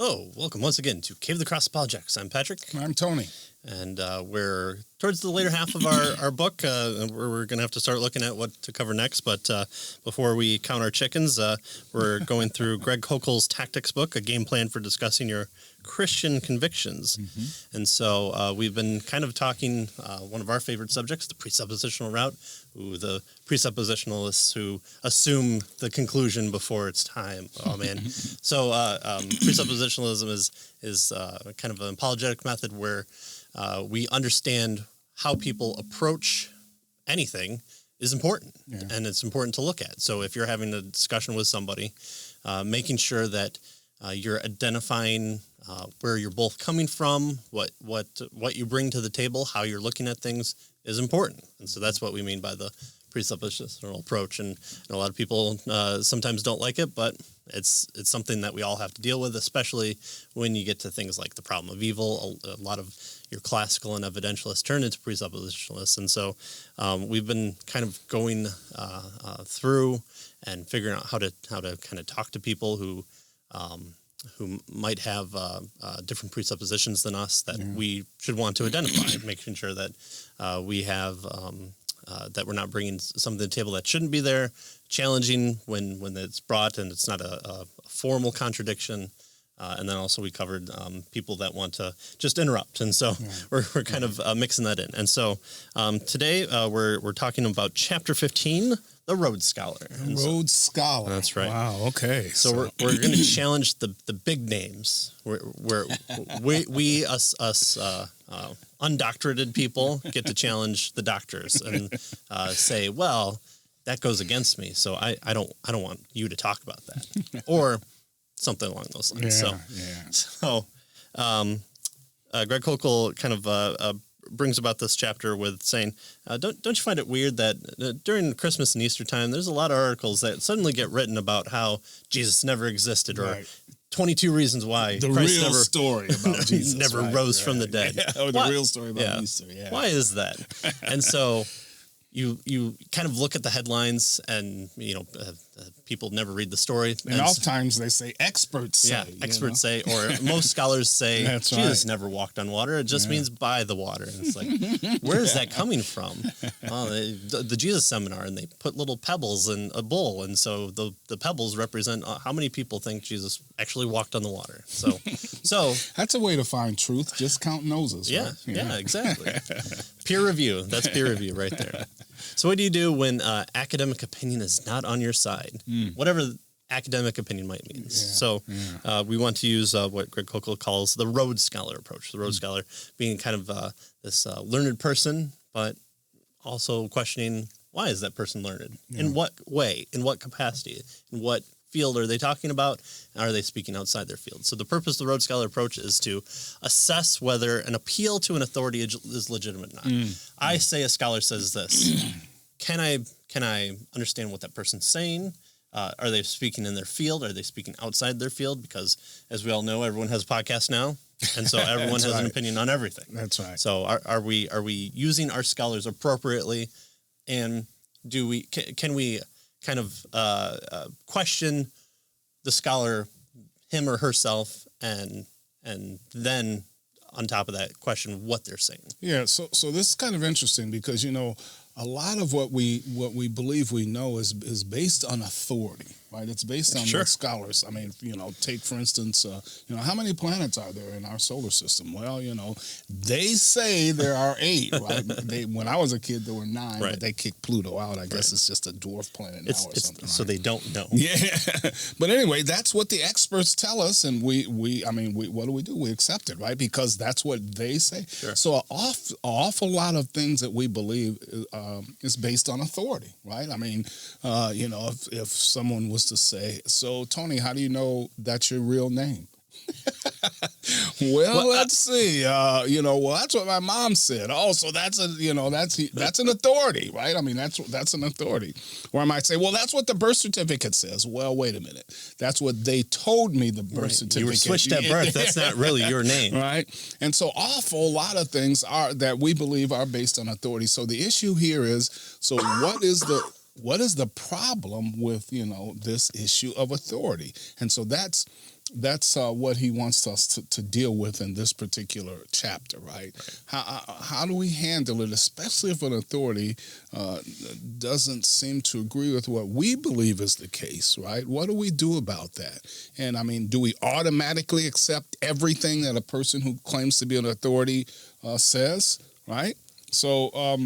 Oh, welcome once again to Cave of the Cross Apologetics. I'm Patrick. I'm Tony. And we're towards the later half of our book. We're going to have to start looking at what to cover next. But before we count our chickens, we're going through Greg Koukle's Tactics book, a game plan for discussing your Christian convictions. Mm-hmm. And so we've been kind of talking one of our favorite subjects, the presuppositional route. The presuppositionalists who assume the conclusion before it's time. Oh, man. So presuppositionalism is kind of an apologetic method where we understand how people approach anything is important, and it's important to look at. So if you're having a discussion with somebody, making sure that you're identifying where you're both coming from, what you bring to the table, how you're looking at things is important. And so that's what we mean by the presuppositional approach. And a lot of people sometimes don't like it, but it's something that we all have to deal with, especially when you get to things like the problem of evil. A lot of your classical and evidentialists turn into presuppositionalists. And so we've been kind of going through and figuring out how to kind of talk to people who might have different presuppositions than us that we should want to identify, making sure that we have that we're not bringing something to the table that shouldn't be there, challenging when it's brought and it's not a formal contradiction. And then also we covered people that want to just interrupt. And so we're kind of mixing that in. And so today we're talking about Chapter 15, the Rhodes Scholar. Rhodes Scholar. That's right. Wow, okay. So we're going to challenge the big names. We undoctorated people get to challenge the doctors and say, well, that goes against me, so I don't want you to talk about that. Or something along those lines. So Greg Koukle kind of brings about this chapter with saying, don't you find it weird that during Christmas and Easter time, there's a lot of articles that suddenly get written about how Jesus never existed or 22 reasons why the Christ real story about Jesus never rose from the dead. Yeah, or the real story about Easter. Yeah. Why is that? And so you kind of look at the headlines and, people never read the story. And oftentimes they say experts say. Yeah, experts say, or most scholars say Jesus never walked on water. It just means by the water. And it's like, where is that coming from? Well, the Jesus seminar, and they put little pebbles in a bowl. And so the pebbles represent how many people think Jesus actually walked on the water. So that's a way to find truth. Just count noses. Yeah, right? yeah, exactly. Peer review. That's peer review right there. So what do you do when academic opinion is not on your side? Whatever academic opinion might mean. So we want to use what Greg Koukle calls the Rhodes Scholar approach. The Rhodes Scholar being kind of this learned person, but also questioning, why is that person learned? In what way? In what capacity? In what field are they talking about? Are they speaking outside their field? So the purpose of the Rhodes Scholar approach is to assess whether an appeal to an authority is legitimate or not. I say a scholar says this. Can I understand what that person's saying? Are they speaking in their field? Are they speaking outside their field? Because as we all know, everyone has a podcast now. And so everyone has an opinion on everything. That's right. So are we using our scholars appropriately? And can we kind of question the scholar, him or herself, and then on top of that, question what they're saying. Yeah. So this is kind of interesting because a lot of what we believe we know is based on authority, right? It's based on what scholars. I mean, take for instance, how many planets are there in our solar system? Well, they say there are 8, right? When I was a kid, there were 9, but they kicked Pluto out. I guess it's just a dwarf planet now or something. So they don't know. Yeah, but anyway, that's what the experts tell us, and we what do? We accept it, right? Because that's what they say. Sure. So an awful lot of things that we believe is based on authority, right? I mean, if someone was to say, so Tony, how do you know that's your real name? Well, let's see. Well, that's what my mom said. Oh, so that's an authority, right? I mean, that's an authority. Or I might say, well, that's what the birth certificate says. Well, wait a minute. That's what they told me the birth certificate. You were switched at birth. That's not really your name. Right? And so awful lot of things are that we believe are based on authority. So the issue here is, so what is the problem with, this issue of authority? And so that's that's what he wants us to deal with in this particular chapter, right? How do we handle it, especially if an authority doesn't seem to agree with what we believe is the case, right? What do we do about that? And I mean, do we automatically accept everything that a person who claims to be an authority says, right? So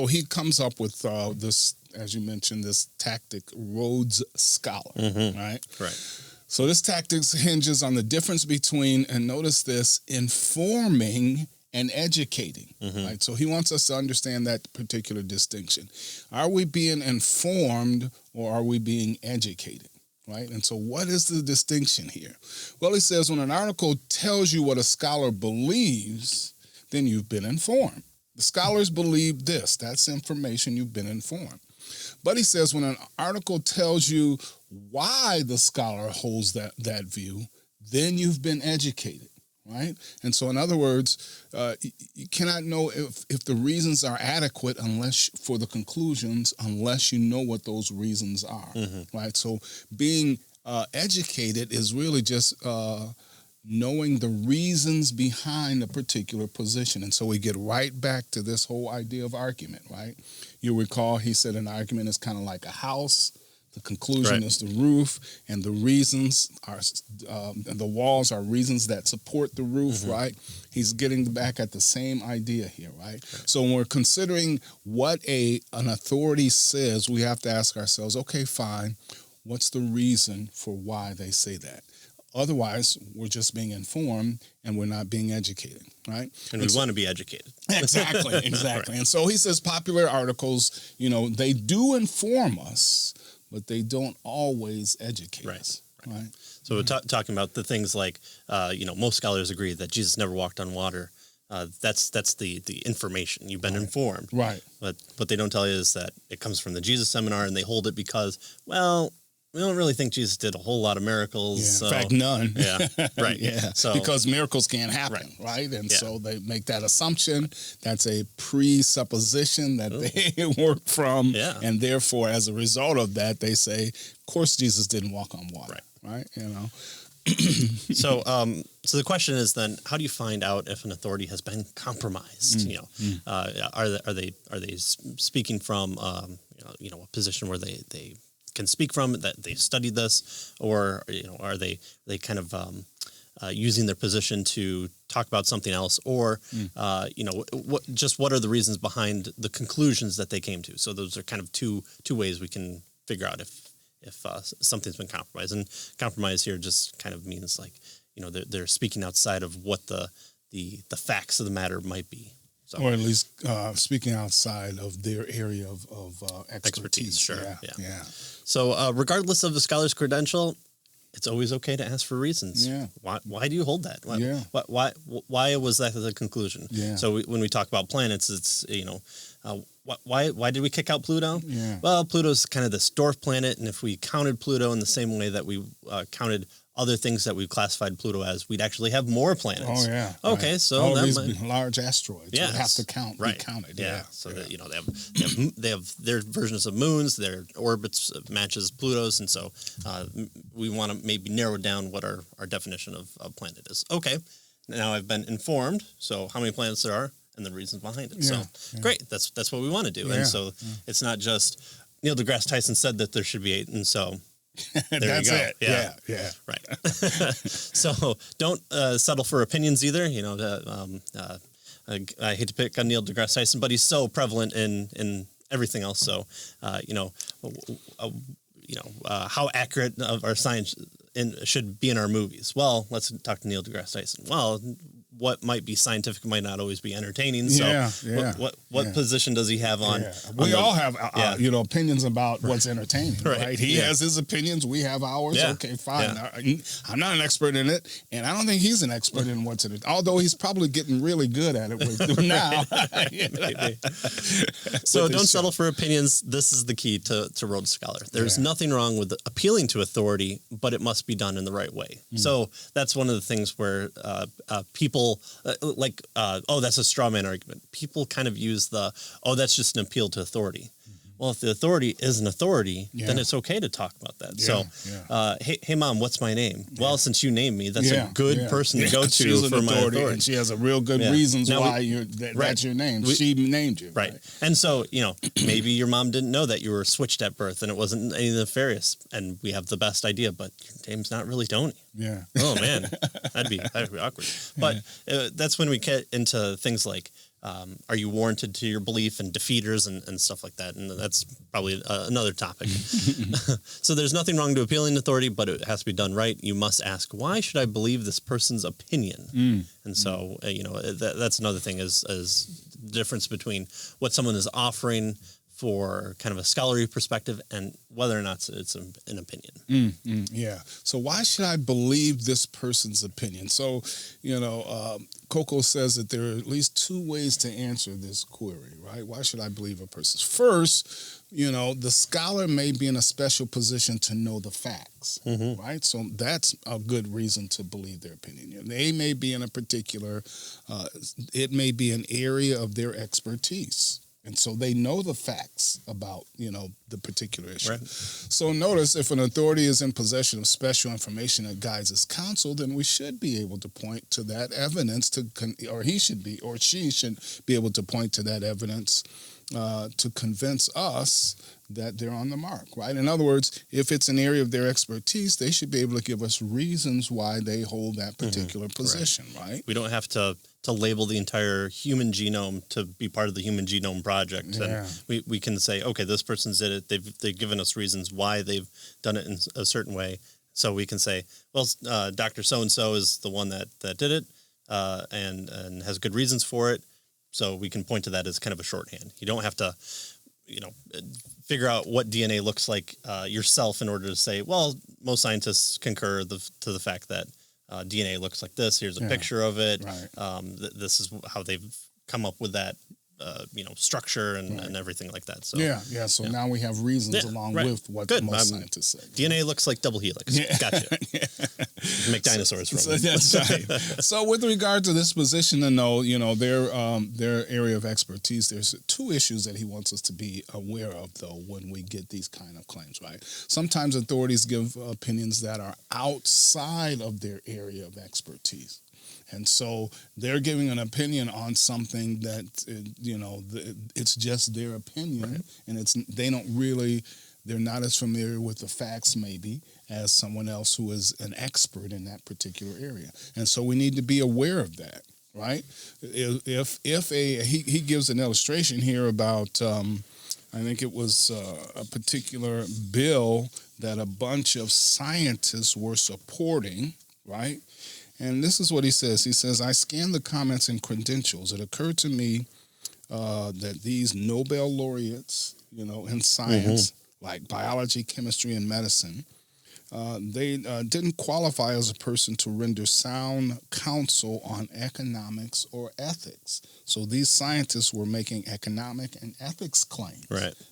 he comes up with this, as you mentioned, this tactic, Rhodes Scholar, right? Right. So this tactic hinges on the difference between, and notice this, informing and educating, right? So he wants us to understand that particular distinction. Are we being informed or are we being educated, right? And so what is the distinction here? Well, he says when an article tells you what a scholar believes, then you've been informed. The scholars believe this. That's information, you've been informed. But he says when an article tells you why the scholar holds that view, then you've been educated, right? And so in other words, you cannot know if the reasons are adequate for the conclusions unless you know what those reasons are, right? So being educated is really just knowing the reasons behind a particular position. And so we get right back to this whole idea of argument, right? You'll recall he said an argument is kind of like a house. The conclusion is the roof, and the reasons are, and the walls are reasons that support the roof, right? He's getting back at the same idea here, right? So when we're considering what an authority says, we have to ask ourselves, okay, fine, what's the reason for why they say that? Otherwise, we're just being informed and we're not being educated, right? And we want to be educated. Exactly. Right. And so he says popular articles, they do inform us, but they don't always educate us. Right. So we're talking about the things like, most scholars agree that Jesus never walked on water. That's the information. You've been informed. Right. But what they don't tell you is that it comes from the Jesus Seminar, and they hold it because, well, we don't really think Jesus did a whole lot of miracles. Yeah. So, in fact, none. Yeah, right. Yeah, so, because miracles can't happen, right? And so they make that assumption. That's a presupposition that they work from. Yeah. And therefore, as a result of that, they say, of course, Jesus didn't walk on water, right? So the question is then, how do you find out if an authority has been compromised? Are they speaking from a position where they can speak from, that they studied this, or are they kind of using their position to talk about something else, or what are the reasons behind the conclusions that they came to? So those are kind of two ways we can figure out if something's been compromised. And compromise here just kind of means like they're speaking outside of what the facts of the matter might be. So. Or at least speaking outside of their area of expertise. Sure. Yeah. So regardless of the scholar's credential, it's always okay to ask for reasons. Yeah. Why do you hold that? Why was that the conclusion? Yeah. So when we talk about planets, it's why did we kick out Pluto? Yeah. Well, Pluto's kind of this dwarf planet, and if we counted Pluto in the same way that we counted other things that we've classified Pluto as, we'd actually have more planets. Oh yeah. Okay, right. so all that these large asteroids would have to be counted. Yeah. So that they have their versions of moons, their orbits matches Pluto's, and so we want to maybe narrow down what our definition of planet is. Okay, now I've been informed. So how many planets there are and the reasons behind it. Great. That's what we want to do. And so it's not just Neil deGrasse Tyson said that there should be 8, and so. That's it. Yeah. Right. So don't settle for opinions either. I hate to pick on Neil deGrasse Tyson, but he's so prevalent in everything else. So, how accurate of our science should be in our movies. Well, let's talk to Neil deGrasse Tyson. Well, what might be scientific might not always be entertaining. So what position does he have on? We all have opinions about what's entertaining, right? He has his opinions, we have ours. Yeah. Okay, fine. I'm not an expert in it, and I don't think he's an expert in what's in it. Although he's probably getting really good at it now. So don't settle for opinions. This is the key to Rhodes Scholar. There's nothing wrong with appealing to authority, but it must be done in the right way. So that's one of the things where people that's a straw man argument. People kind of use that's just an appeal to authority. Well, if the authority is an authority, Yeah. then it's okay to talk about that. Yeah, So, hey, mom, what's my name? Well, since you named me, that's a good person to go to She's for an my authority. and she has a real good reasons Now why that's your name. She named you. Right. And so, maybe your mom didn't know that you were switched at birth and it wasn't any nefarious. And we have the best idea, but your name's not really Tony. Yeah. Oh, man. That'd be awkward. But that's when we get into things like, are you warranted to your belief, and defeaters and stuff like that? And that's probably another topic. So there's nothing wrong to appealing authority, but it has to be done right. You must ask, why should I believe this person's opinion? And so, that's another thing is the difference between what someone is offering for kind of a scholarly perspective and whether or not it's an opinion. Yeah. So why should I believe this person's opinion? So, Coco says that there are at least two ways to answer this query, right? Why should I believe a person? First, the scholar may be in a special position to know the facts, right? So that's a good reason to believe their opinion. They may be in a particular, it may be an area of their expertise. And so they know the facts about, the particular issue. Right. So notice if an authority is in possession of special information that guides his counsel, then we should be able to point to that evidence or she should be able to point to that evidence to convince us that they're on the mark, right? In other words, if it's an area of their expertise, they should be able to give us reasons why they hold that particular position, right? We don't have to label the entire human genome to be part of the Human Genome Project. Yeah. And we can say, okay, this person's did it. They've given us reasons why they've done it in a certain way. So we can say, well, Dr. So-and-so is the one that did it and has good reasons for it. So we can point to that as kind of a shorthand. You don't have to, figure out what DNA looks like yourself in order to say, well, most scientists concur to the fact that DNA looks like this. Here's a picture of it. Right. This is how they've come up with that, structure and everything like that. So So now we have reasons along with what most scientists say. DNA looks like double helix. Yeah. Gotcha. Make dinosaurs from it. That's right. So with regard to this position to know, their area of expertise, there's two issues that he wants us to be aware of, though, when we get these kind of claims, right? Sometimes authorities give opinions that are outside of their area of expertise. And so they're giving an opinion on something that, it's just their opinion, and they're not as familiar with the facts maybe as someone else who is an expert in that particular area. And so we need to be aware of that, right? He gives an illustration here about, I think it was a particular bill that a bunch of scientists were supporting, right? And this is what he says. He says, I scanned the comments and credentials. It occurred to me that these Nobel laureates, in science, like biology, chemistry, and medicine, they didn't qualify as a person to render sound counsel on economics or ethics. So these scientists were making economic and ethics claims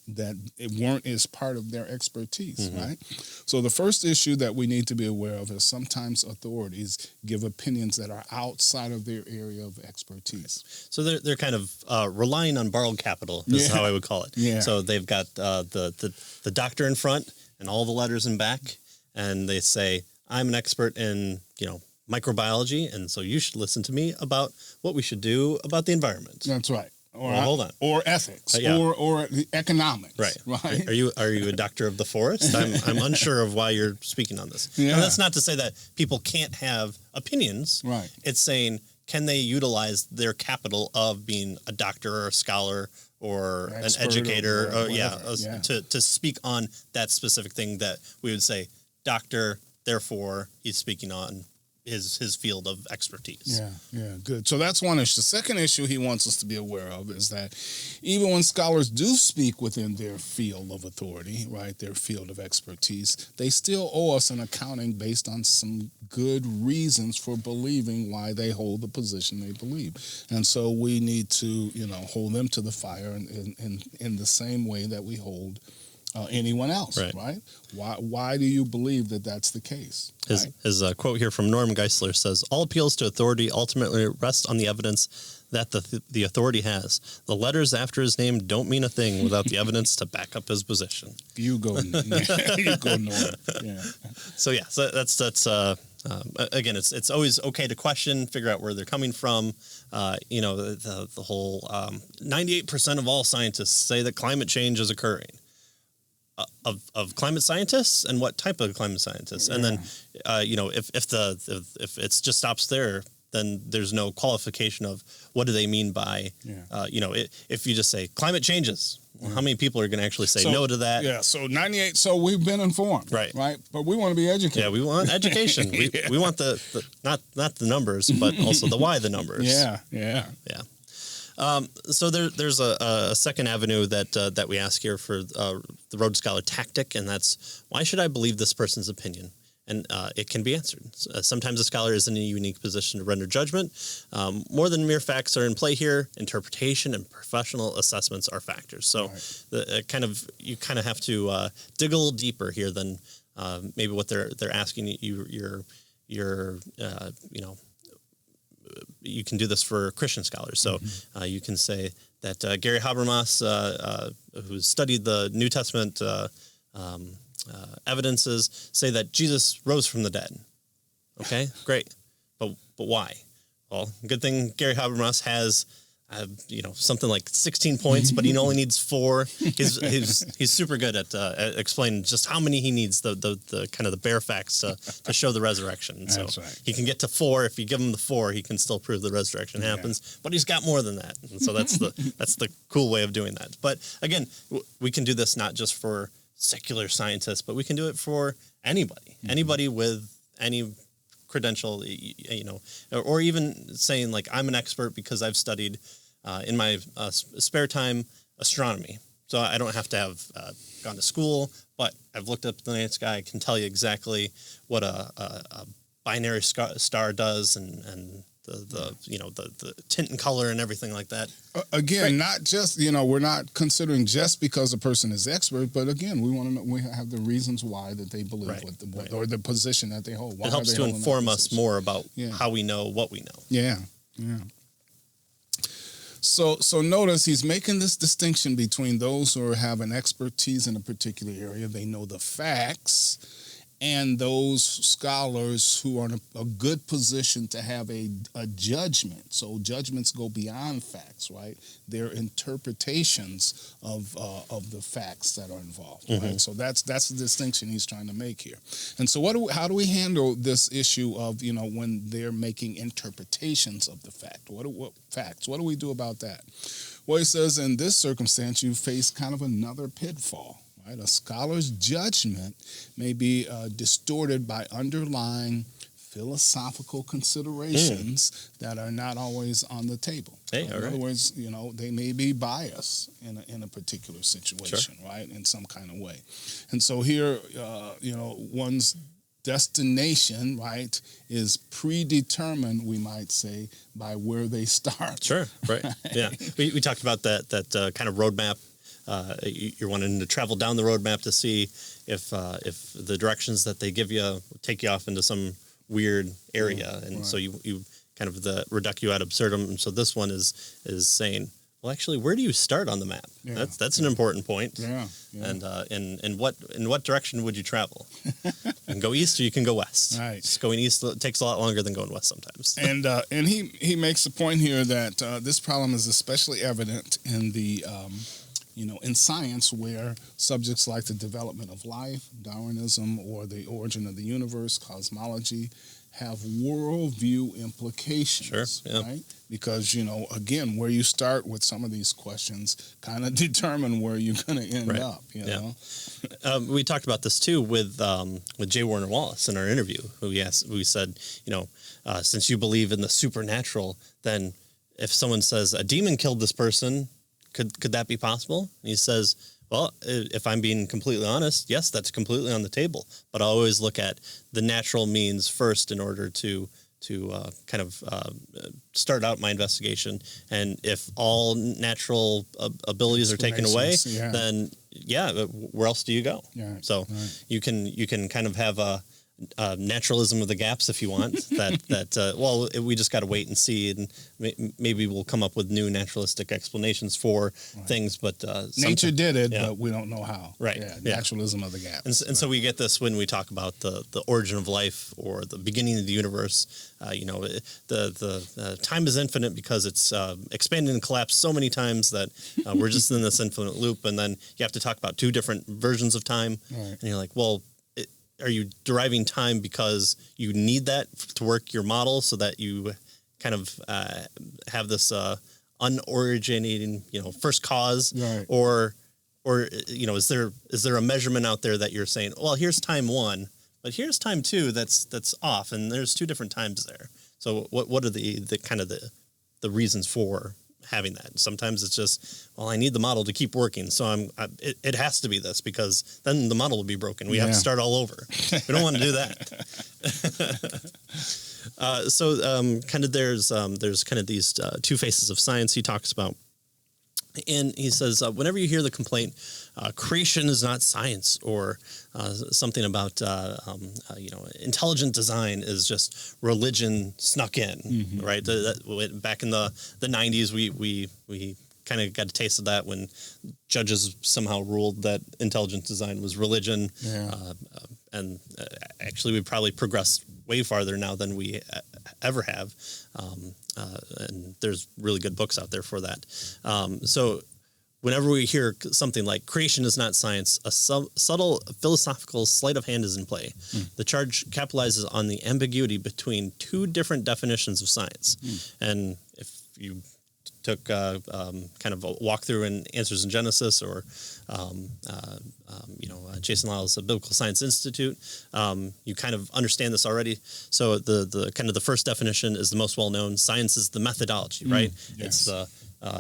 that it weren't as part of their expertise, right? So the first issue that we need to be aware of is sometimes authorities give opinions that are outside of their area of expertise. So they're kind of relying on borrowed capital is how I would call it. Yeah. So they've got the doctor in front and all the letters in back, and they say, I'm an expert in, microbiology, and so you should listen to me about what we should do about the environment. That's right. Or hold on. Or ethics, or the economics. Right. Are you a doctor of the forest? I'm unsure of why you're speaking on this. Yeah. And that's not to say that people can't have opinions. Right. It's saying, can they utilize their capital of being a doctor or a scholar or an educator to speak on that specific thing that we would say, doctor, therefore he's speaking on his field of expertise. Yeah, good. So that's one issue. The second issue he wants us to be aware of is that even when scholars do speak within their field of authority, right, their field of expertise, they still owe us an accounting based on some good reasons for believing why they hold the position they believe. And so we need to, hold them to the fire in the same way that we hold anyone else, right? Why do you believe that that's the case? His quote here from Norm Geisler says, "All appeals to authority ultimately rest on the evidence that the authority has. The letters after his name don't mean a thing without the evidence to back up his position." You go, you go, Norm. Yeah. So that's again, it's always okay to question, figure out where they're coming from. The whole 98% of all scientists say that climate change is occurring. Of climate scientists, and what type of climate scientists, and then if it just stops there, then there's no qualification of what do they mean by if you just say climate changes. Well, how many people are going to actually say no to that? Yeah, so 98. So we've been informed, right? But we want to be educated. Yeah, we want education. we want the not the numbers, but also the why the numbers. Yeah. So there's a second avenue that we ask here for the Rhodes Scholar tactic, and that's, why should I believe this person's opinion? And it can be answered. Sometimes a scholar is in a unique position to render judgment. More than mere facts are in play here. Interpretation and professional assessments are factors. So you kind of have to dig a little deeper here than maybe what they're asking you. You can do this for Christian scholars. So you can say that Gary Habermas, who studied the New Testament evidences, say that Jesus rose from the dead. Okay, great. But why? Well, good thing Gary Habermas has something like 16 points, but he only needs 4. He's super good at explaining just how many he needs, the kind of the bare facts to show the resurrection. So he can get to 4. If you give him the 4, he can still prove the resurrection happens. But he's got more than that, and so that's the cool way of doing that. But again, we can do this not just for secular scientists, but we can do it for anybody with any credential, or even saying like, I'm an expert because I've studied in my spare time astronomy. So I don't have to have gone to school, but I've looked up the night sky. I can tell you exactly what a binary star does, and the tint and color and everything like that. Again, not just, we're not considering just because a person is expert, but again, we want to know, we have the reasons why that they believe or the position that they hold. Why it helps to inform us more about how we know what we know. Yeah. So notice he's making this distinction between those who have an expertise in a particular area, they know the facts, and those scholars who are in a good position to have a judgment. So judgments go beyond facts, right? They're interpretations of the facts that are involved, right? So that's the distinction he's trying to make here. And so how do we handle this issue of, when they're making interpretations of the fact? What facts? What do we do about that? Well, he says in this circumstance, you face kind of another pitfall. Right? A scholar's judgment may be distorted by underlying philosophical considerations that are not always on the table. In other words, they may be biased in a particular situation, right, in some kind of way. And so here, one's destination, right, is predetermined, we might say, by where they start. Sure, right. Yeah. We talked about that kind of roadmap. You're wanting to travel down the roadmap to see if the directions that they give you take you off into some weird area, and so you kind of the reductio ad absurdum. And so this one is saying, well, actually, where do you start on the map? That's an important point. And in what direction would you travel? You can go east or you can go west. Right. Just going east takes a lot longer than going west sometimes. And he makes the point here that this problem is especially evident in the in science, where subjects like the development of life, Darwinism, or the origin of the universe, cosmology, have worldview implications, right? Because, again, where you start with some of these questions kind of determine where you're going to end up, know? We talked about this, too, with J. Warner Wallace in our interview, who we said, since you believe in the supernatural, then if someone says a demon killed this person, could that be possible? And he says, well, if I'm being completely honest, yes, that's completely on the table. But I always look at the natural means first in order to kind of start out my investigation. And if all natural abilities are taken away, then where else do you go? Yeah, so you can kind of have a naturalism of the gaps if you want. We just got to wait and see, and maybe we'll come up with new naturalistic explanations for things. But nature did it, but we don't know how. Right. Naturalism of the gaps. And so we get this when we talk about the origin of life or the beginning of the universe. The time is infinite because it's expanded and collapsed so many times that we're just in this infinite loop. And then you have to talk about two different versions of time, and you're like, well, are you deriving time because you need that to work your model so that you kind of have this unoriginating, first cause, or is there a measurement out there that you're saying, well, here's time one, but here's time two that's off, and there's two different times there. So what are the kind of the reasons for having that? Sometimes it's just, well, I need the model to keep working, so it has to be this, because then the model will be broken. We have to start all over. We don't want to do that. Kind of there's kind of these two faces of science he talks about. And he says, whenever you hear the complaint, creation is not science, or something about, intelligent design is just religion snuck in, right? Back in the 90s, we kind of got a taste of that when judges somehow ruled that intelligent design was religion. And actually, we probably progressed way farther now than we ever have. And there's really good books out there for that. So whenever we hear something like creation is not science, a subtle philosophical sleight of hand is in play. The charge capitalizes on the ambiguity between two different definitions of science. And if you took kind of a walkthrough in Answers in Genesis, or Jason Lyle's Biblical Science Institute, you kind of understand this already. So the kind of the first definition is the most well known. Science is the methodology, right? It's the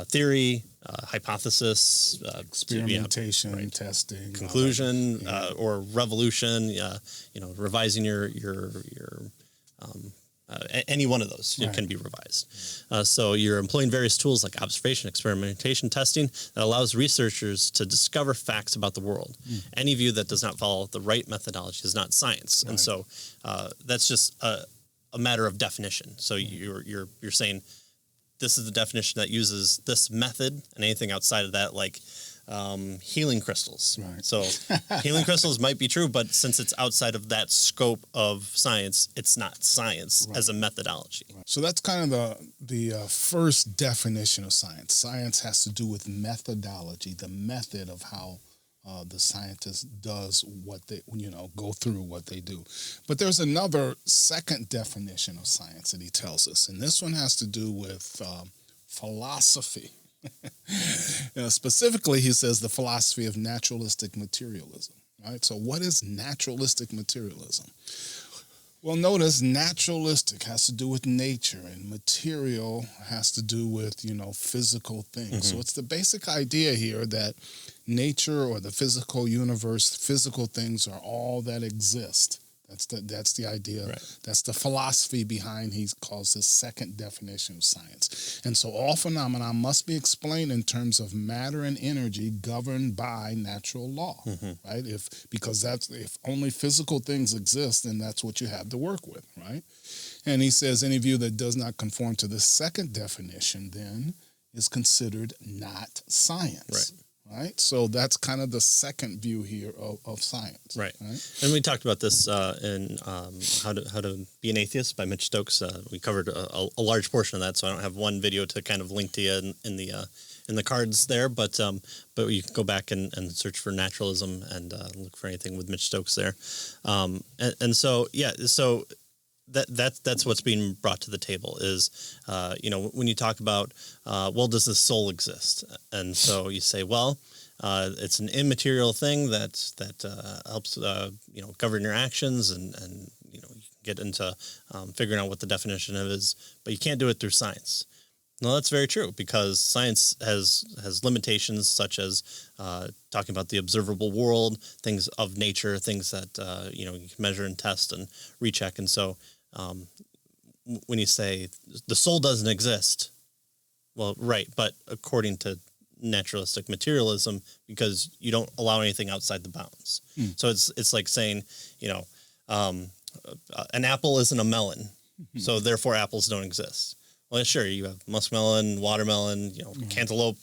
theory, hypothesis, experimentation, testing, conclusion, or revolution. Revising your any one of those can be revised. So you're employing various tools like observation, experimentation, testing that allows researchers to discover facts about the world. Any view that does not follow the right methodology is not science. And so that's just a matter of definition. So you're saying this is the definition that uses this method, and anything outside of that, like healing crystals. So healing crystals might be true, but since it's outside of that scope of science, it's not science as a methodology. So that's kind of the first definition of science. Science has to do with methodology, the method of how the scientist does what they, go through what they do. But there's another second definition of science that he tells us, and this one has to do with philosophy. Specifically, he says the philosophy of naturalistic materialism. Right? So what is naturalistic materialism? Well, notice naturalistic has to do with nature, and material has to do with, physical things. So it's the basic idea here that nature or the physical universe, physical things are all that exist. That's the idea. That's the philosophy behind, he calls this second definition of science. And so all phenomena must be explained in terms of matter and energy governed by natural law, right? Because if only physical things exist, then that's what you have to work with, right? And he says any view that does not conform to the second definition then is considered not science. Right, so that's kind of the second view here of science. Right, and we talked about this in how to be an atheist by Mitch Stokes. We covered a large portion of that, so I don't have one video to kind of link to you in the cards there, but you can go back and search for naturalism and look for anything with Mitch Stokes there, so that's what's being brought to the table is, when you talk about, does the soul exist? And so you say, it's an immaterial thing that helps, govern your actions and you get into figuring out what the definition of it is, but you can't do it through science. No, that's very true, because science has limitations such as talking about the observable world, things of nature, things that you can measure and test and recheck. And so when you say the soul doesn't exist, well, right, but according to naturalistic materialism, because you don't allow anything outside the bounds. So it's like saying, an apple isn't a melon, so therefore apples don't exist. Well, sure, you have muskmelon, watermelon, cantaloupe,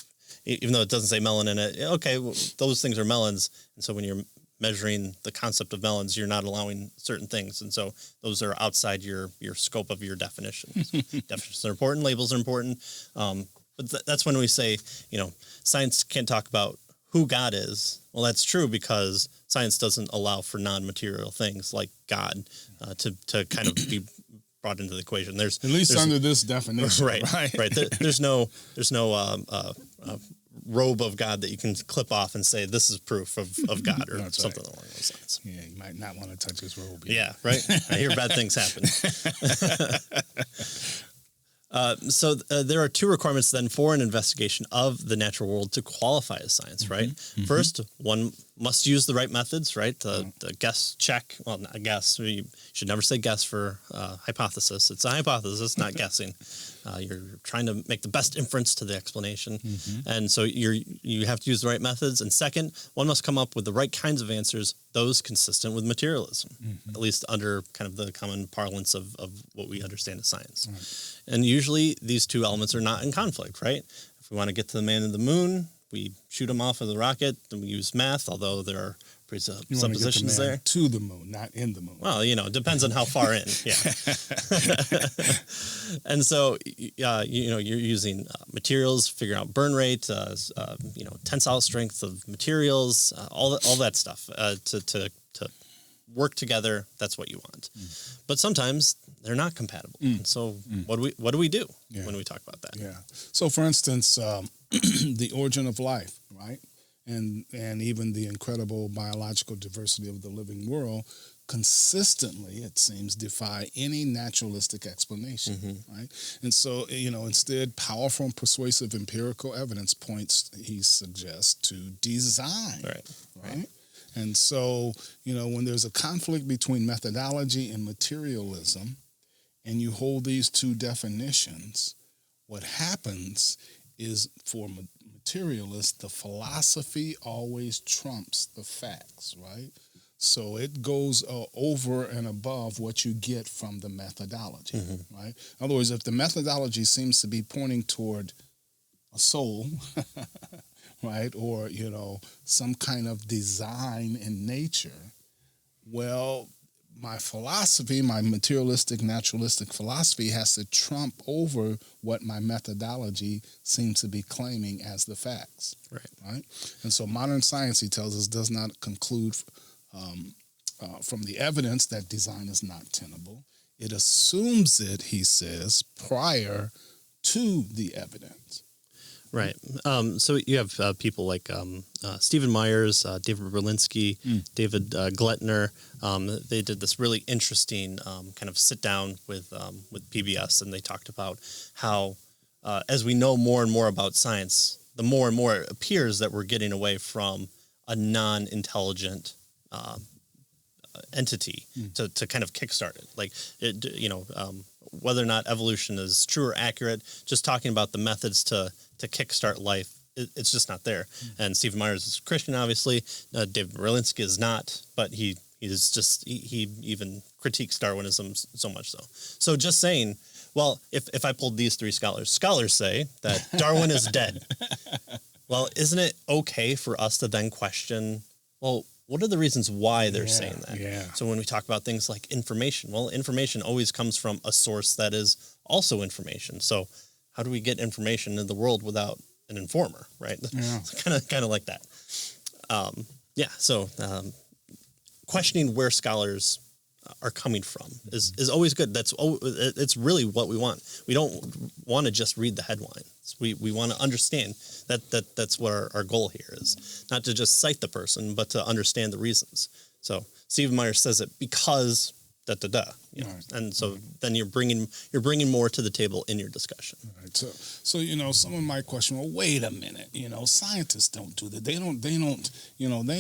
even though it doesn't say melon in it. Okay, well, those things are melons, and so when you're measuring the concept of melons, you're not allowing certain things, and so those are outside your scope of your definitions. Definitions are important, labels are important, but that's when we say, science can't talk about who God is. Well, that's true because science doesn't allow for non-material things like God to kind of be brought into the equation. There's at least under this definition, right. There's no robe of God that you can clip off and say this is proof of God or something along those lines. Yeah, you might not want to touch his robe. Yeah, right. I hear bad things happen. So there are two requirements then for an investigation of the natural world to qualify as science, right? First, one must use the right methods, right? The guess check. Well, not guess. You should never say guess for hypothesis. It's a hypothesis, not guessing. You're trying to make the best inference to the explanation, and so you have to use the right methods. And second, one must come up with the right kinds of answers, those consistent with materialism, at least under kind of the common parlance of what we understand as science. Right. And usually these two elements are not in conflict, right? If we want to get to the man in the moon, we shoot him off with a rocket, then we use math, although there are presuppositions there. To the moon, not in the moon. Well, it depends on how far in. Yeah. And so, you're using materials, figuring out burn rate, tensile strength of materials, all that stuff to work together. That's what you want. But sometimes they're not compatible. And so what do we do when we talk about that? Yeah. So, for instance, the origin of life, right? And even the incredible biological diversity of the living world consistently, it seems, defy any naturalistic explanation, right? And so, instead, powerful and persuasive empirical evidence points, he suggests, to design, right? And so, when there's a conflict between methodology and materialism, and you hold these two definitions, what happens is for materialists, the philosophy always trumps the facts, right? So it goes over and above what you get from the methodology, right? In other words, if the methodology seems to be pointing toward a soul, right, or, some kind of design in nature, well, my philosophy, my materialistic, naturalistic philosophy has to trump over what my methodology seems to be claiming as the facts. Right? And so modern science, he tells us, does not conclude from the evidence that design is not tenable. It assumes it, he says, prior to the evidence. Right. So you have people like Stephen Myers, David Berlinski, David Glettner. They did this really interesting kind of sit down with PBS, and they talked about how as we know more and more about science, the more and more it appears that we're getting away from a non-intelligent entity to kind of kickstart it. Like, whether or not evolution is true or accurate, just talking about the methods to kickstart life, it's just not there. And Stephen Myers is a Christian, obviously. David Berlinski is not, but he even critiques Darwinism so much so. So just saying, well, if I pulled these three scholars say that Darwin is dead. Well, isn't it okay for us to then question, well, what are the reasons why they're saying that? Yeah. So when we talk about things like information, well, information always comes from a source that is also information. So how do we get information in the world without an informer, right? Yeah. kind of like that. So questioning where scholars are coming from is always good. It's really what we want. We don't want to just read the headlines. We want to understand that's what our goal here is, not to just cite the person, but to understand the reasons. So Stephen Myers says it because da-da-da. Right. And so then you're bringing more to the table in your discussion. Right. So someone might question, well, wait a minute, scientists don't do that. They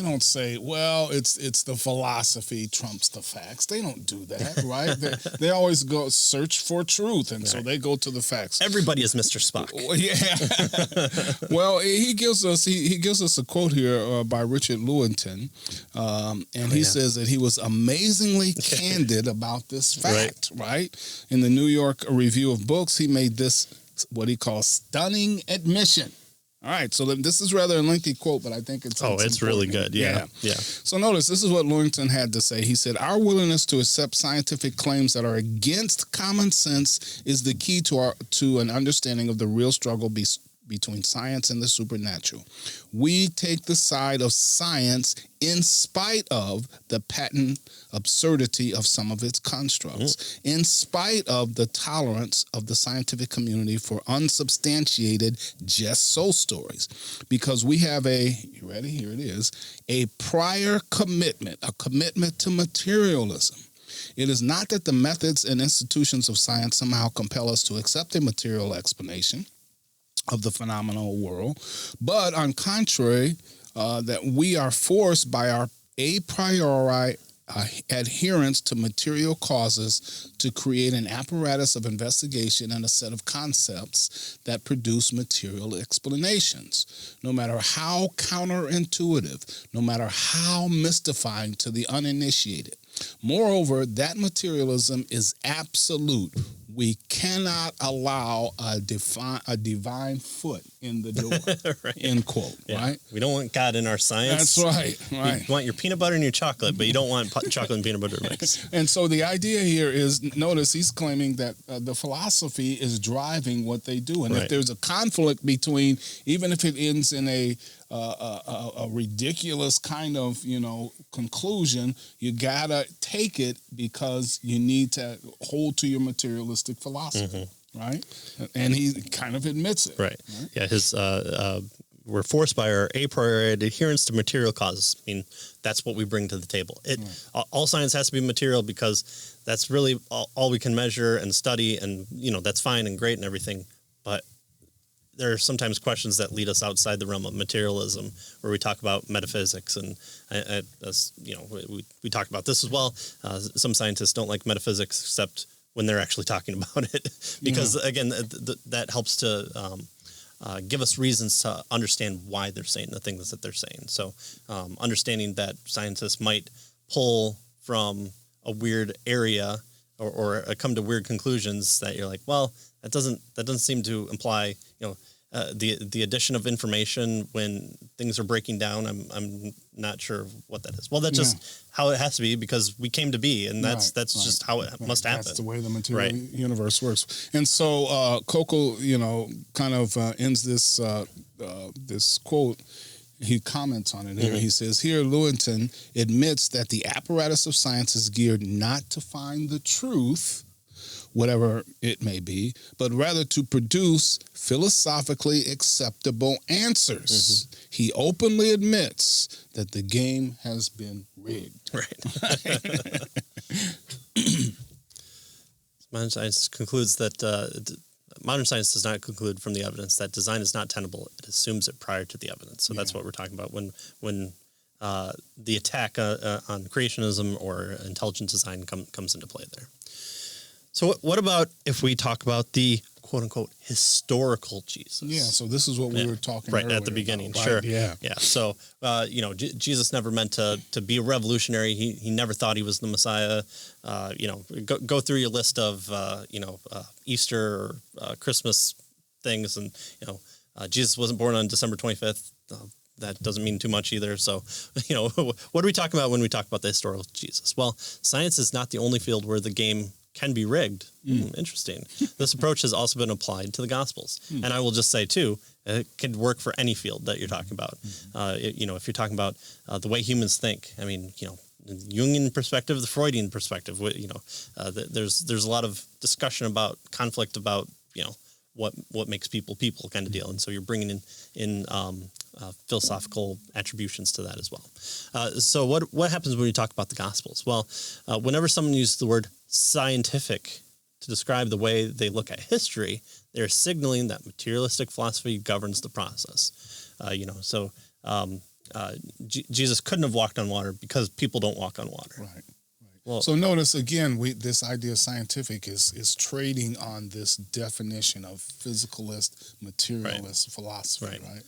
don't say, well, it's the philosophy trumps the facts. They don't do that, right? they always go search for truth, and so they go to the facts. Everybody is Mr. Spock. Well, yeah. Well, he gives us a quote here by Richard Lewontin, and he says that he was amazingly candid about this fact, right? In the New York Review of Books, he made this, what he calls, stunning admission. All right, so this is rather a lengthy quote, but I think it's really good. Yeah. So notice, this is what Lewontin had to say. He said, our willingness to accept scientific claims that are against common sense is the key to an understanding of the real struggle between science and the supernatural. We take the side of science in spite of the patent absurdity of some of its constructs, in spite of the tolerance of the scientific community for unsubstantiated just so stories, because we have you ready? Here it is, a prior commitment, a commitment to materialism. It is not that the methods and institutions of science somehow compel us to accept a material explanation of the phenomenal world, but on contrary, that we are forced by our a priori adherence to material causes to create an apparatus of investigation and a set of concepts that produce material explanations, no matter how counterintuitive, no matter how mystifying to the uninitiated. Moreover, that materialism is absolute. We cannot allow a divine foot in the door, right. End quote, right? We don't want God in our science. That's right. You want your peanut butter and your chocolate, but you don't want chocolate and peanut butter mix. And so the idea here is, notice he's claiming that the philosophy is driving what they do. And if there's a conflict between, even if it ends in a ridiculous kind of, conclusion, you gotta take it because you need to hold to your materialistic philosophy, right? And he kind of admits it. Right. Yeah, his we're forced by our a priori adherence to material causes. I mean, that's what we bring to the table. All science has to be material because that's really all we can measure and study, and that's fine and great and everything. But there are sometimes questions that lead us outside the realm of materialism, where we talk about metaphysics, and we talked about this as well. Some scientists don't like metaphysics except when they're actually talking about it, because again, that helps to give us reasons to understand why they're saying the things that they're saying. So understanding that scientists might pull from a weird area or come to weird conclusions that you're like, well, that doesn't seem to imply, the addition of information when things are breaking down. I'm not sure what that is. Well, that's just how it has to be because we came to be, and that's just how it must happen. That's the way the material universe works. And so Coco, kind of ends this this quote. He comments on it here. He says, here Lewontin admits that the apparatus of science is geared not to find the truth, whatever it may be, but rather to produce philosophically acceptable answers. He openly admits that the game has been rigged. Right. Modern science concludes that modern science does not conclude from the evidence that design is not tenable. It assumes it prior to the evidence. So that's what we're talking about when the attack on creationism or intelligent design comes into play there. So what about if we talk about the quote-unquote historical Jesus? Yeah, so this is what we were talking right at the beginning. About, sure. Right? Yeah. Yeah. So, Jesus never meant to be a revolutionary. He never thought he was the Messiah. Go through your list of, Easter or Christmas things. And, Jesus wasn't born on December 25th. That doesn't mean too much either. So, what are we talking about when we talk about the historical Jesus? Well, science is not the only field where the game can be rigged. Interesting. This approach has also been applied to the Gospels. And I will just say, too, it can work for any field that you're talking about. If you're talking about the way humans think, I mean, the Jungian perspective, the Freudian perspective, there's a lot of discussion about conflict about, what makes people kind of deal. And so you're bringing in philosophical attributions to that as well. So what happens when we talk about the Gospels? Well, whenever someone uses the word scientific to describe the way they look at history, they're signaling that materialistic philosophy governs the process. Jesus couldn't have walked on water because people don't walk on water. Right. Well, so notice again, this idea of scientific is trading on this definition of physicalist, materialist philosophy, right?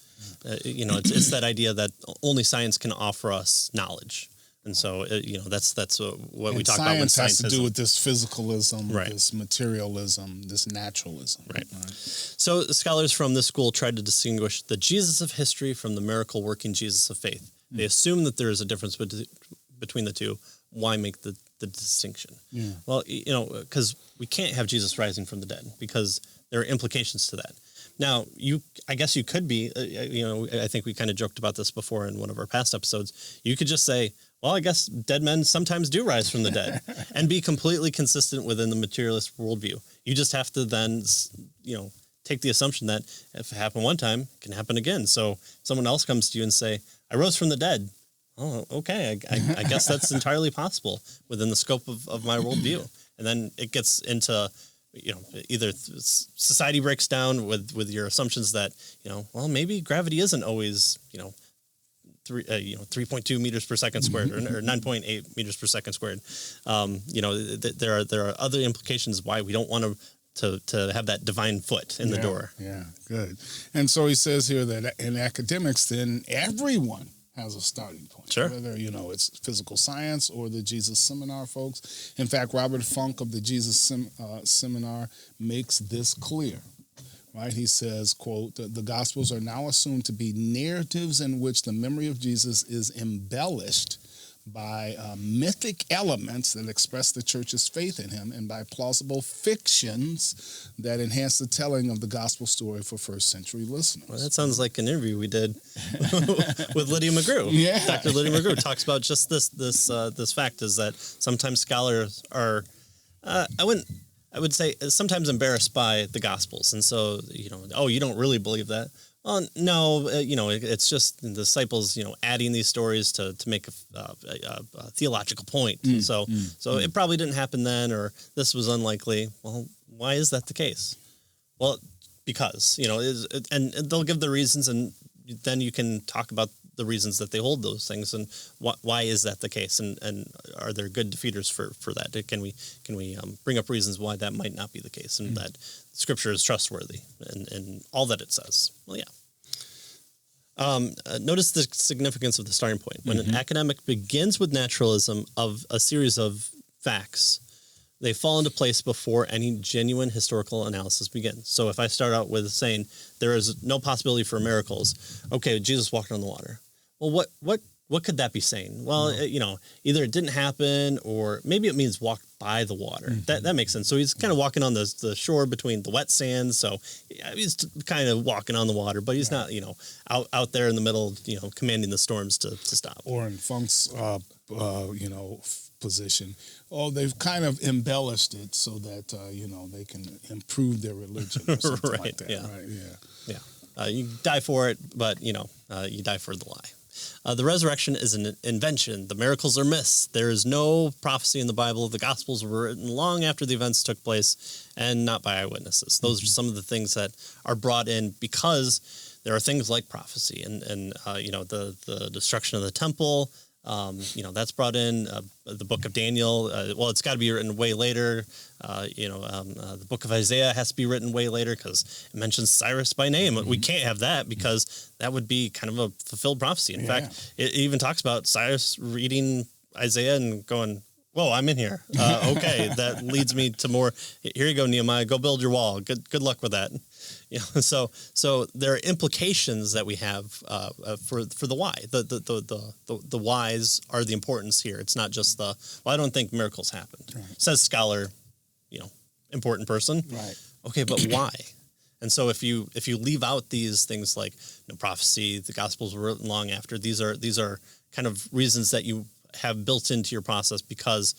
It's that idea that only science can offer us knowledge. And so, that's what we talk about when science has to do with this physicalism, right. this materialism, this naturalism. Right. So scholars from this school tried to distinguish the Jesus of history from the miracle-working Jesus of faith. They assume that there is a difference between the two. Why make the distinction? Yeah. Well, because we can't have Jesus rising from the dead because there are implications to that. Now, I guess you could be, I think we kind of joked about this before in one of our past episodes. You could just say, well, I guess dead men sometimes do rise from the dead and be completely consistent within the materialist worldview. You just have to then, take the assumption that if it happened one time, it can happen again. So someone else comes to you and say, I rose from the dead. Oh, okay. I guess that's entirely possible within the scope of my worldview. And then it gets into, either society breaks down with your assumptions that, well, maybe gravity isn't always, 3.2 meters per second squared or 9.8 meters per second squared. There are other implications why we don't want to have that divine foot in the door. Yeah, good. And so he says here that in academics, then everyone has a starting point. Sure. Whether, it's physical science or the Jesus Seminar folks. In fact, Robert Funk of the Jesus Seminar makes this clear. Right? He says, quote, the Gospels are now assumed to be narratives in which the memory of Jesus is embellished by mythic elements that express the church's faith in him and by plausible fictions that enhance the telling of the gospel story for first century listeners. Well, that sounds like an interview we did with Lydia McGrew. Yeah. Dr. Lydia McGrew talks about just this fact is that sometimes scholars are, I would say sometimes embarrassed by the Gospels. And so, you don't really believe that. Well, no, it's just the disciples, adding these stories to make a theological point. So it probably didn't happen then, or this was unlikely. Well, why is that the case? Well, because, and they'll give the reasons, and then you can talk about the reasons that they hold those things and why is that the case, and are there good defeaters for that? Can we bring up reasons why that might not be the case, and that Scripture is trustworthy and all that it says? Well, yeah. Notice the significance of the starting point. When an academic begins with naturalism of a series of facts, they fall into place before any genuine historical analysis begins. So if I start out with saying there is no possibility for miracles, okay, Jesus walked on the water. Well, what could that be saying? Well, either it didn't happen, or maybe it means walked by the water. That makes sense. So he's kind of walking on the shore between the wet sand. So he's kind of walking on the water, but he's not, out there in the middle, commanding the storms to stop. Or in Funk's, position. Oh, they've kind of embellished it so that, they can improve their religion or something right, like that. Yeah. Right, yeah. Yeah. You die for it, but, you die for the lie. The resurrection is an invention. The miracles are myths. There is no prophecy in the Bible. The Gospels were written long after the events took place and not by eyewitnesses. Those are some of the things that are brought in because there are things like prophecy and the destruction of the temple. That's brought in the book of Daniel. It's got to be written way later. The book of Isaiah has to be written way later because it mentions Cyrus by name. We can't have that because that would be kind of a fulfilled prophecy. In fact, it even talks about Cyrus reading Isaiah and going, whoa, I'm in here. Okay, that leads me to more. Here you go, Nehemiah. Go build your wall. Good luck with that. So there are implications that we have for the why. The whys are the importance here. It's not just I don't think miracles happened. Right. Says scholar, important person. Right. Okay, but why? And so if you leave out these things like prophecy, the Gospels were written long after. These are kind of reasons that you have built into your process because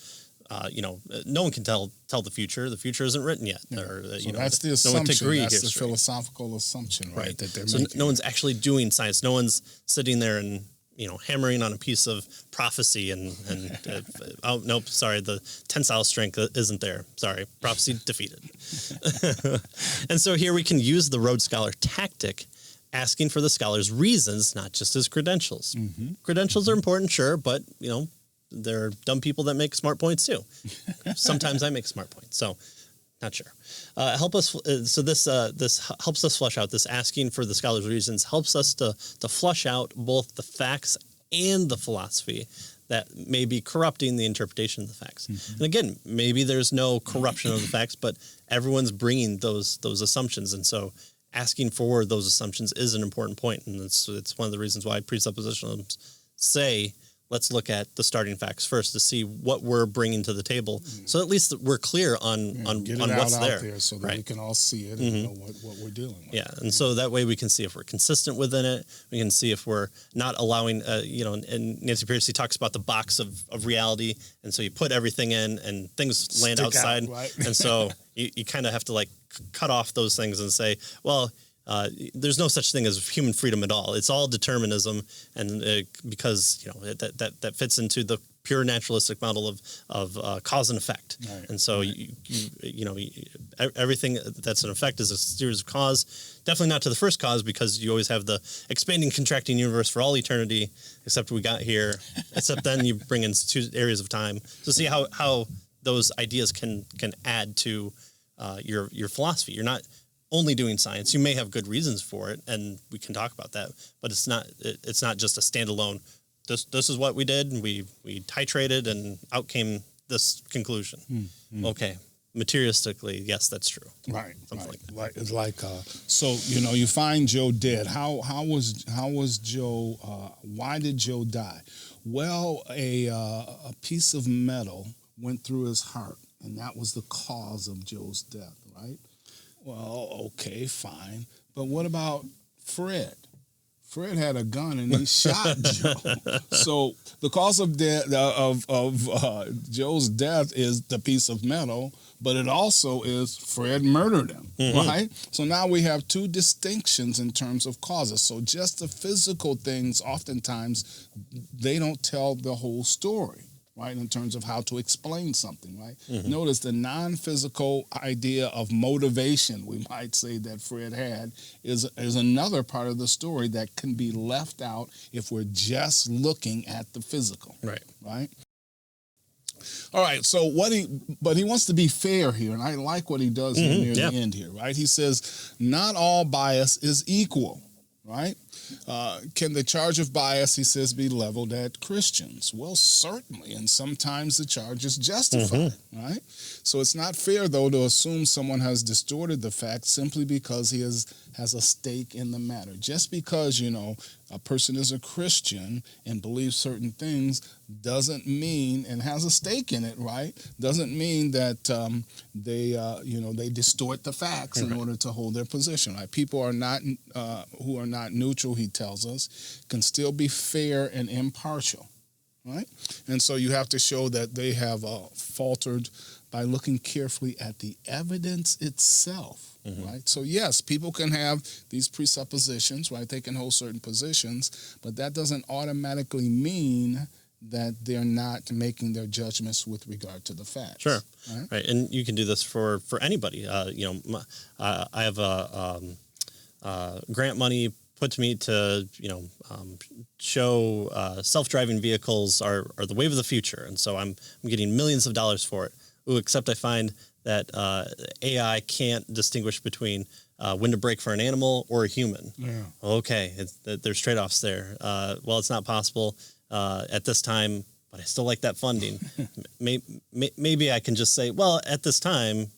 no one can tell the future. The future isn't written yet. Yeah. Or, so that's the assumption. No that's the philosophical assumption, right? That they're so making. No one's actually doing science. No one's sitting there and hammering on a piece of prophecy and oh nope, sorry, the tensile strength isn't there. Sorry, prophecy defeated. And so here we can use the Rhodes Scholar tactic, asking for the scholar's reasons, not just his credentials. Credentials are important, sure, but there are dumb people that make smart points too. Sometimes I make smart points, so not sure. This helps us flush out this asking for the scholar's reasons, helps us to flush out both the facts and the philosophy that may be corrupting the interpretation of the facts. And again, maybe there's no corruption of the facts, but everyone's bringing those assumptions, and so asking for those assumptions is an important point, and it's one of the reasons why presuppositionalists say, let's look at the starting facts first to see what we're bringing to the table, so at least we're clear on what's there, so that we can all see it and know what we're dealing with. Yeah, and so that way we can see if we're consistent within it. We can see if we're not allowing, and Nancy Pearcey talks about the box of reality, and so you put everything in and things land outside, right? And so you kind of have to like cut off those things and say, well, there's no such thing as human freedom at all. It's all determinism, and because that fits into the pure naturalistic model of cause and effect. Right. And so everything that's an effect is a series of cause. Definitely not to the first cause, because you always have the expanding, contracting universe for all eternity, except we got here. Except then you bring in 2 areas of time. So see how those ideas can add to your philosophy. You're not only doing science. You may have good reasons for it, and we can talk about that, but it's not just a standalone, this is what we did, and we titrated, and out came this conclusion. Okay, materialistically, yes, that's true. Right. Something like that. Like it's like so you find Joe dead. How was Joe? Why did Joe die? Well, a piece of metal went through his heart, and that was the cause of Joe's death. Right. Well, okay, fine. But what about Fred? Fred had a gun and he shot Joe. So the cause of Joe's death is the piece of metal, but it also is Fred murdered him, right? So now we have 2 distinctions in terms of causes. So just the physical things, oftentimes, they don't tell the whole story, right, in terms of how to explain something, right? Notice the non-physical idea of motivation, we might say, that Fred had is another part of the story that can be left out if we're just looking at the physical. Right? All right, so but he wants to be fair here, and I like what he does here near the end here, right? He says, not all bias is equal, right? Can the charge of bias, he says, be leveled at Christians? Well, certainly, and sometimes the charge is justified, right? So it's not fair, though, to assume someone has distorted the facts simply because he has a stake in the matter. Just because, a person is a Christian and believes certain things doesn't mean, and has a stake in it, right? Doesn't mean that they distort the facts in order to hold their position. Right? People are not who are not neutral, he tells us, can still be fair and impartial, right? And so you have to show that they have faltered by looking carefully at the evidence itself. Right. So yes, people can have these presuppositions, right? They can hold certain positions, but that doesn't automatically mean that they're not making their judgments with regard to the facts. Sure. Right. And you can do this for anybody. I have grant money put to me to show self-driving vehicles are the wave of the future, and so I'm getting millions of dollars for it. Ooh, except I find that AI can't distinguish between when to brake for an animal or a human. Okay, there's trade-offs there. Well, it's not possible at this time, but I still like that funding. Maybe I can just say, well, at this time,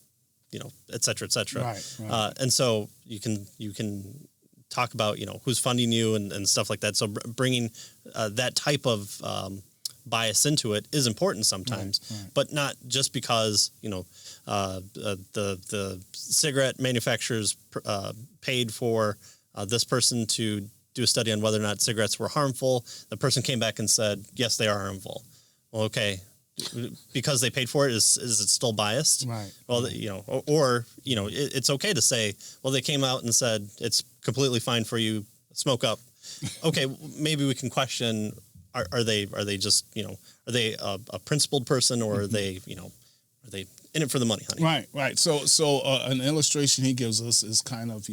et cetera, et cetera. Right. And so you can talk about who's funding you and stuff like that. So bringing that type of bias into it is important sometimes, but not just because the cigarette manufacturers paid for this person to do a study on whether or not cigarettes were harmful. The person came back and said, yes, they are harmful. Well, okay, because they paid for it, is it still biased? Right. Well, it's okay to say, well, they came out and said it's completely fine for you, smoke up. okay, maybe we can question, are they just, are they a principled person, or are they, are they in it for the money, honey? Right. So an illustration he gives us is kind of,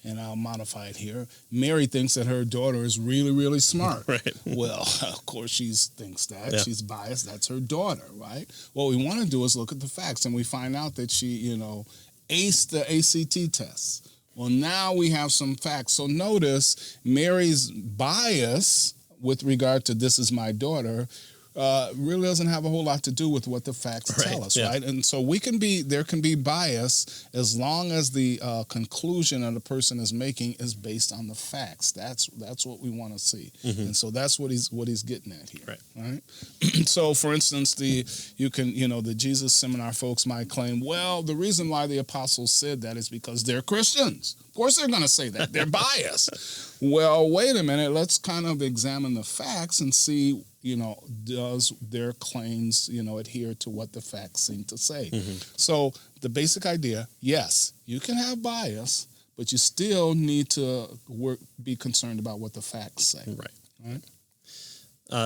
and I'll modify it here. Mary thinks that her daughter is really, really smart. Right. Well, of course she thinks that. Yeah. She's biased. That's her daughter, right? What we want to do is look at the facts, and we find out that she, aced the ACT tests. Well, now we have some facts. So notice Mary's bias with regard to this is my daughter really doesn't have a whole lot to do with what the facts tell us, right? And so there can be bias as long as the conclusion that the person is making is based on the facts. That's what we want to see, and so that's what he's getting at here, right? So, for instance, the Jesus Seminar folks might claim, well, the reason why the apostles said that is because they're Christians. Of course, they're going to say that they're biased. Well, wait a minute. Let's kind of examine the facts and see, does their claims, adhere to what the facts seem to say? So the basic idea, yes, you can have bias, but you still need to be concerned about what the facts say. Right.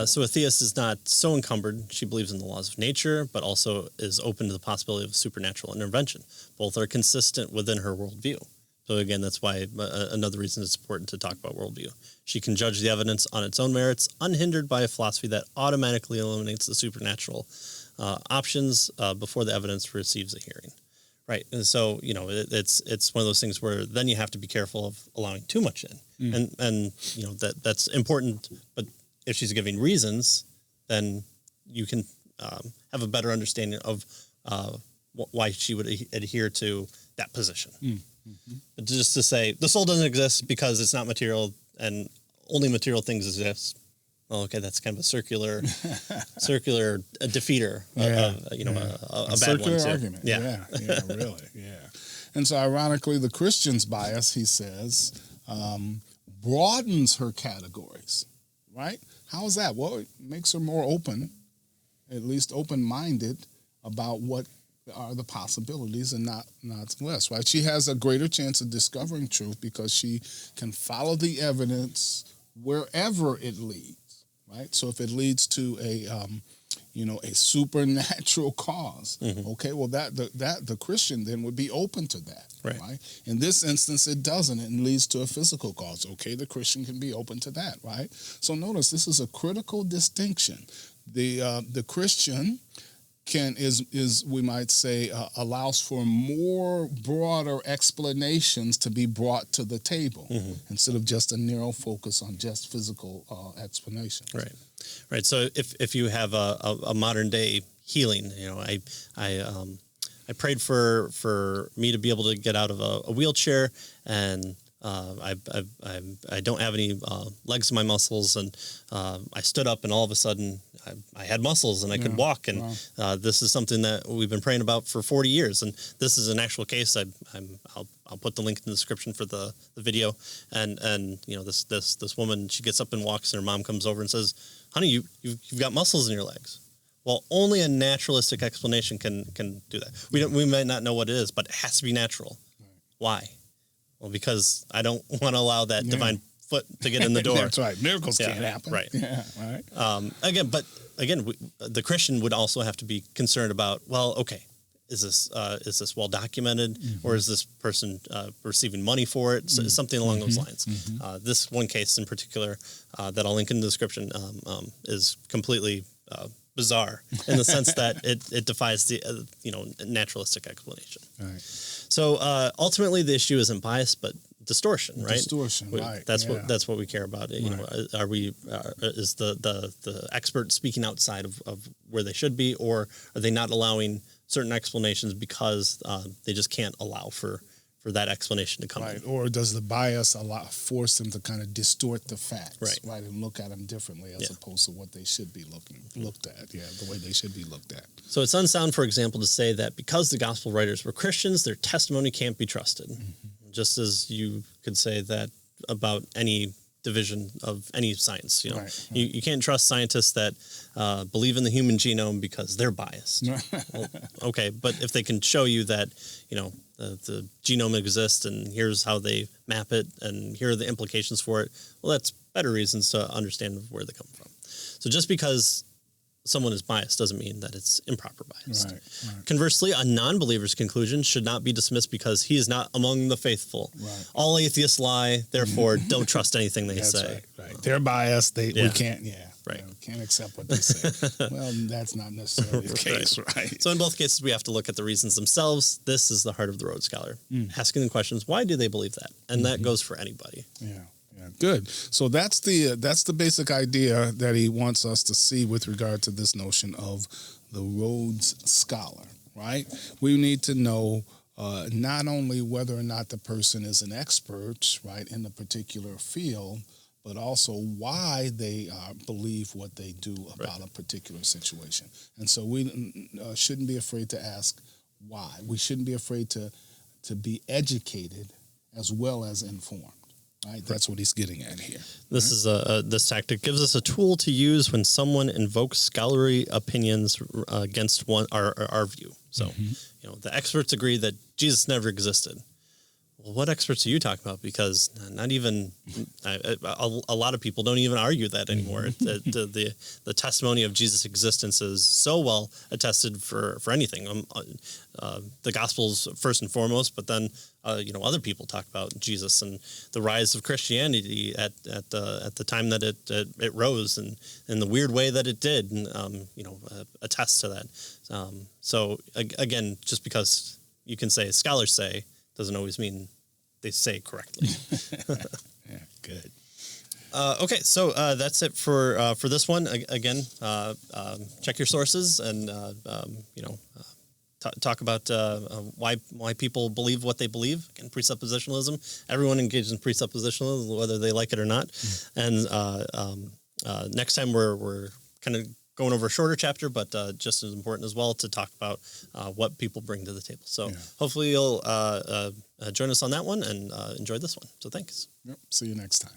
So a theist is not so encumbered. She believes in the laws of nature, but also is open to the possibility of supernatural intervention. Both are consistent within her worldview. So again, that's why another reason it's important to talk about worldview. She can judge the evidence on its own merits, unhindered by a philosophy that automatically eliminates the supernatural options before the evidence receives a hearing. Right. And so, it's one of those things where then you have to be careful of allowing too much in. And that's important. But if she's giving reasons, then you can have a better understanding of why she would adhere to that position. But just to say the soul doesn't exist because it's not material and only material things exist. Well, okay, that's kind of a circular defeater. A bad circular one too. Argument. Yeah, really. Yeah. And so, ironically, the Christian's bias, he says, broadens her categories. Right? How is that? Well, it makes her more open, at least open-minded about what are the possibilities and not less, right? She has a greater chance of discovering truth because she can follow the evidence wherever it leads, right? So if it leads to a supernatural cause, okay, well that the Christian then would be open to that, right? In this instance, it doesn't. It leads to a physical cause. Okay, the Christian can be open to that, right? So notice this is a critical distinction. The Christian is we might say allows for more broader explanations to be brought to the table instead of just a narrow focus on just physical explanations. Right. So if you have a modern day healing, I prayed for me to be able to get out of a wheelchair, and I don't have any legs in my muscles, and I stood up, and all of a sudden I had muscles and I could walk, and this is something that we've been praying about for 40 years, and this is an actual case. I'll put the link in the description for the video, and this woman, she gets up and walks, and her mom comes over and says, "Honey, you've got muscles in your legs." Well, only a naturalistic explanation can do that. We might not know what it is, but it has to be natural. Why? Well, because I don't want to allow that divine foot to get in the door. That's right. Miracles can't happen. Right. Yeah. Right. Again, the Christian would also have to be concerned about, well, okay, is this well documented, or is this person receiving money for it? So something along those lines. This one case in particular that I'll link in the description is completely bizarre in the sense that it defies the naturalistic explanation. Right. So ultimately, the issue isn't bias, but distortion, right? Distortion, right? That's what we care about. Are we is the expert speaking outside of where they should be, or are they not allowing certain explanations because they just can't allow for that explanation to come in? Or does the bias force them to kind of distort the facts, right, and look at them differently as opposed to what they should be looked at, the way they should be looked at. So it's unsound, for example, to say that because the gospel writers were Christians, their testimony can't be trusted. Just as you could say that about any division of any science. You can't trust scientists that believe in the human genome because they're biased. Well, okay, but if they can show you that, the genome exists and here's how they map it and here are the implications for it, well, that's better reasons to understand where they come from. So just because someone is biased doesn't mean that it's improper bias. Right. Conversely, a non-believer's conclusion should not be dismissed because he is not among the faithful. Right. All atheists lie, therefore don't trust anything they say. Right. They're biased. We can't. Right. Can't accept what they say. Well, that's not necessarily the case, right? So in both cases, we have to look at the reasons themselves. This is the heart of the Rhodes Scholar. Asking the questions, why do they believe that? And that goes for anybody. Yeah. Good. So that's the basic idea that he wants us to see with regard to this notion of the Rhodes Scholar, right? We need to know not only whether or not the person is an expert, right, in the particular field, but also why they believe what they do about a particular situation. And so we shouldn't be afraid to ask why. We shouldn't be afraid to be educated as well as informed. Right, that's what he's getting at here. This is this tactic gives us a tool to use when someone invokes scholarly opinions against our view. So, the experts agree that Jesus never existed. Well, what experts are you talking about? Because not even a lot of people don't even argue that anymore. The testimony of Jesus' existence is so well attested for anything. The Gospels first and foremost, but then other people talk about Jesus and the rise of Christianity at the time that it rose and in the weird way that it did, and attest to that. So again, just because you can say scholars say doesn't always mean they say correctly. Yeah, good. Okay, so that's it for this one. Again, check your sources and talk about why people believe what they believe. Again, presuppositionalism. Everyone engages in presuppositionalism, whether they like it or not. And next time we're kind of going over a shorter chapter, but just as important as well to talk about what people bring to the table. So hopefully you'll join us on that one and enjoy this one. So thanks. Yep. See you next time.